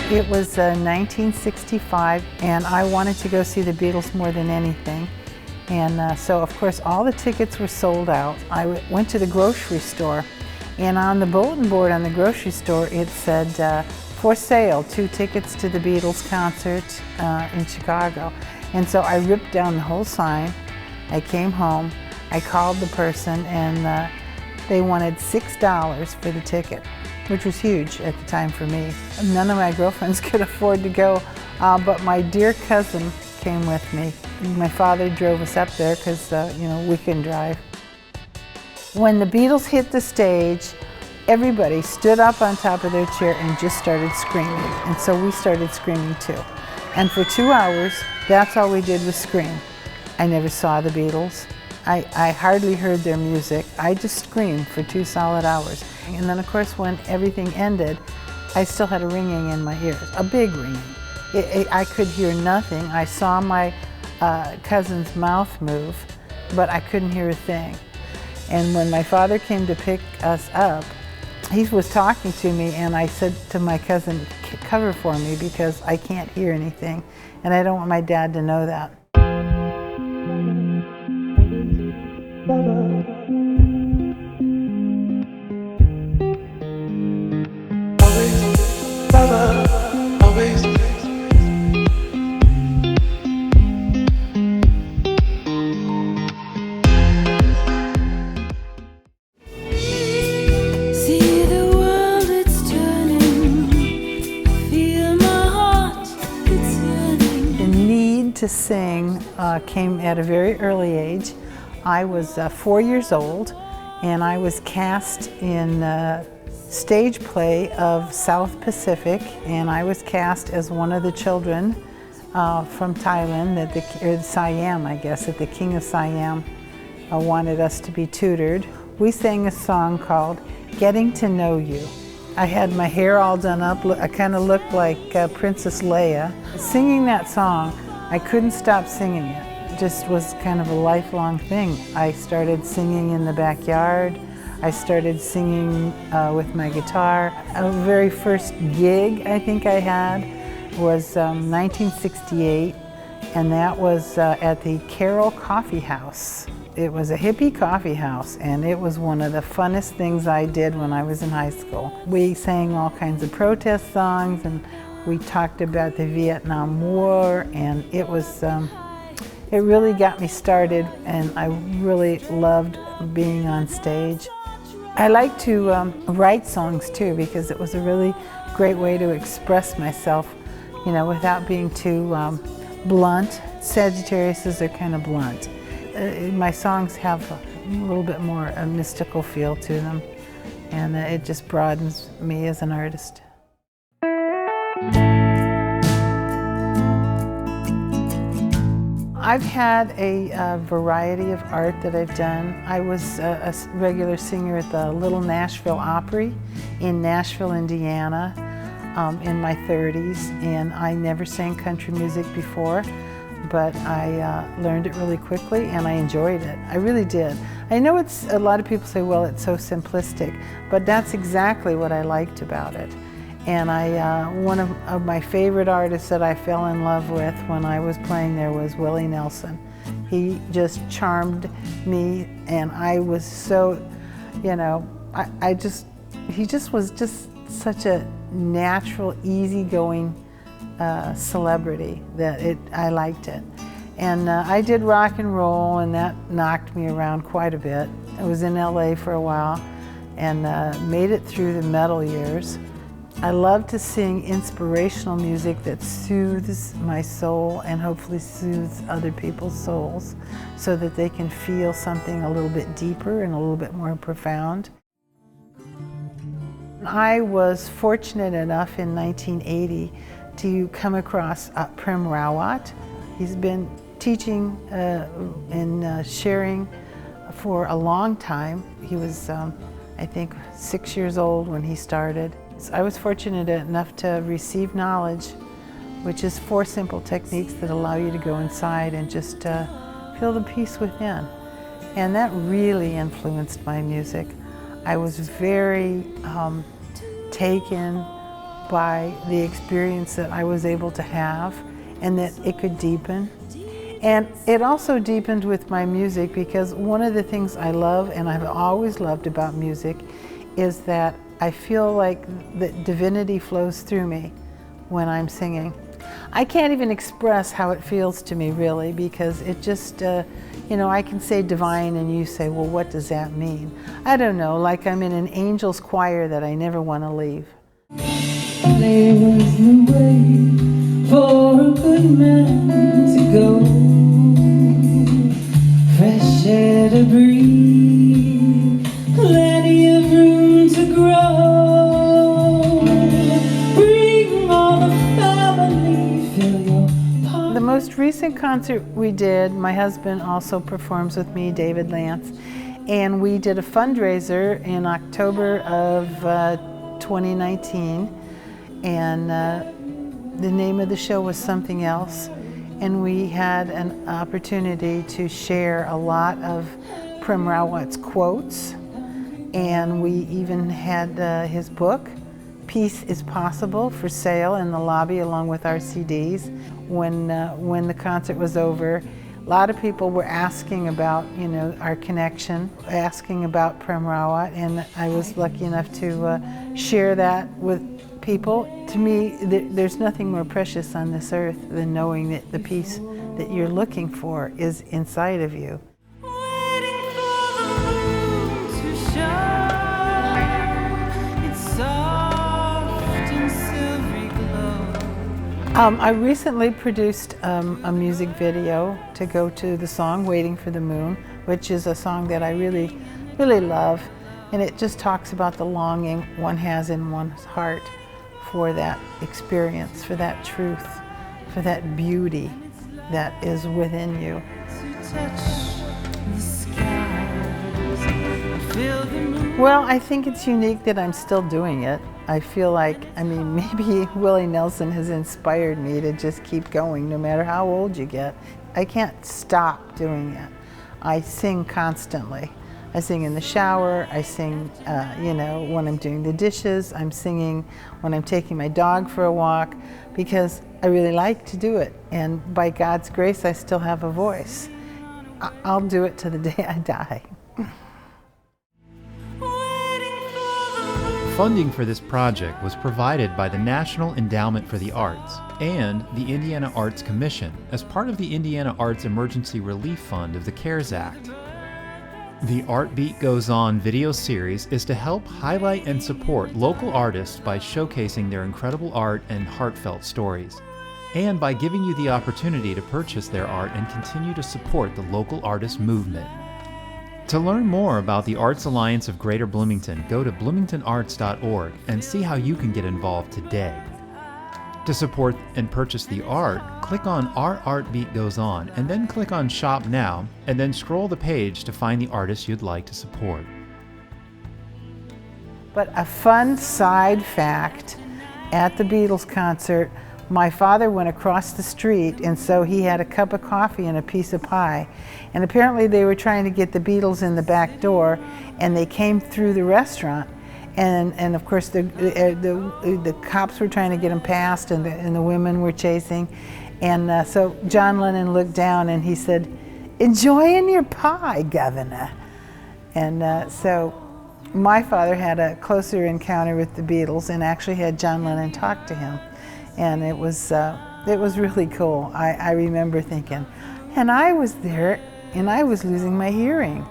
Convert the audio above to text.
It was 1965, and I wanted to go see the Beatles more than anything. And so, of course, all the tickets were sold out. I went to the grocery store, and on the bulletin board on the grocery store, it said, for sale, 2 tickets to the Beatles concert in Chicago. And so I ripped down the whole sign. I came home, I called the person, and they wanted $6 for the ticket, which was huge at the time for me. None of my girlfriends could afford to go, but my dear cousin came with me. My father drove us up there because, we couldn't drive. When the Beatles hit the stage, everybody stood up on top of their chair and just started screaming. And so we started screaming too. And for 2 hours, that's all we did was scream. I never saw the Beatles. I hardly heard their music. I just screamed for 2 solid hours. And then, of course, when everything ended, I still had a ringing in my ears, a big ringing. I could hear nothing. I saw my cousin's mouth move, but I couldn't hear a thing. And when my father came to pick us up, he was talking to me, and I said to my cousin, cover for me because I can't hear anything, and I don't want my dad to know that. To sing came at a very early age. I was 4 years old, and I was cast in a stage play of South Pacific, and I was cast as one of the children from Thailand, or Siam, I guess, that the King of Siam wanted us to be tutored. We sang a song called Getting to Know You. I had my hair all done up. I kind of looked like Princess Leia. Singing that song, I couldn't stop singing it. It just was kind of a lifelong thing. I started singing in the backyard. I started singing with my guitar. The very first gig I think I had was 1968, and that was at the Carroll Coffee House. It was a hippie coffee house, and it was one of the funnest things I did when I was in high school. We sang all kinds of protest songs, and we talked about the Vietnam War, and it really got me started, and I really loved being on stage. I like to write songs too, because it was a really great way to express myself, without being too blunt. Sagittariuses are kind of blunt. My songs have a little bit more a mystical feel to them, and it just broadens me as an artist. I've had a variety of art that I've done. I was a regular singer at the Little Nashville Opry in Nashville, Indiana, in my 30s, and I never sang country music before, but I learned it really quickly, and I enjoyed it. I really did. I know a lot of people say, well, it's so simplistic, but that's exactly what I liked about it. And one of my favorite artists that I fell in love with when I was playing there was Willie Nelson. He just charmed me, and I was so, he just was just such a natural, easygoing celebrity that I liked it. And I did rock and roll, and that knocked me around quite a bit. I was in LA for a while and made it through the metal years. I love to sing inspirational music that soothes my soul and hopefully soothes other people's souls so that they can feel something a little bit deeper and a little bit more profound. I was fortunate enough in 1980 to come across Prem Rawat. He's been teaching and sharing for a long time. He was, I think, 6 years old when he started. I was fortunate enough to receive knowledge, which is 4 simple techniques that allow you to go inside and just feel the peace within. And that really influenced my music. I was very taken by the experience that I was able to have and that it could deepen. And it also deepened with my music, because one of the things I love and I've always loved about music is that I feel like the divinity flows through me when I'm singing. I can't even express how it feels to me, really, because it just, you know, I can say divine and you say, well, what does that mean? I don't know, like I'm in an angel's choir that I never want to leave. There was no way for a good man to go, fresh air to breathe, plenty of room to grow, bring all the family, fill your heart. The most recent concert we did, my husband also performs with me, David Lantz, and we did a fundraiser in October of 2019, and the name of the show was Something Else, and we had an opportunity to share a lot of Prem Rawat's quotes, and we even had his book, Peace is Possible, for sale in the lobby along with our CDs. When the concert was over, a lot of people were asking about, you know, our connection, asking about Prem Rawat, and I was lucky enough to share that with people. To me, there's nothing more precious on this earth than knowing that the peace that you're looking for is inside of you. Waiting for the moon to shine, its soft and silvery glow. I recently produced a music video to go to the song Waiting for the Moon, which is a song that I really, really love, and it just talks about the longing one has in one's heart for that experience, for that truth, for that beauty that is within you. Well, I think it's unique that I'm still doing it. I feel like, I mean, maybe Willie Nelson has inspired me to just keep going no matter how old you get. I can't stop doing it. I sing constantly. I sing in the shower, I sing, you know, when I'm doing the dishes, I'm singing when I'm taking my dog for a walk, because I really like to do it. And by God's grace, I still have a voice. I'll do it to the day I die. Funding for this project was provided by the National Endowment for the Arts and the Indiana Arts Commission as part of the Indiana Arts Emergency Relief Fund of the CARES Act. The ArtBeat Goes On video series is to help highlight and support local artists by showcasing their incredible art and heartfelt stories, and by giving you the opportunity to purchase their art and continue to support the local artist movement. To learn more about the Arts Alliance of Greater Bloomington, go to bloomingtonarts.org and see how you can get involved today. To support and purchase the art, click on Our ArtBeat Goes On and then click on Shop Now, and then scroll the page to find the artist you'd like to support. But a fun side fact, at the Beatles concert, my father went across the street, and so he had a cup of coffee and a piece of pie. And apparently they were trying to get the Beatles in the back door, and they came through the restaurant. And of course the cops were trying to get them past, and the women were chasing. And so John Lennon looked down and he said, "Enjoying your pie, Governor." And so my father had a closer encounter with the Beatles and actually had John Lennon talk to him. And it was really cool. I remember thinking, and I was there and I was losing my hearing.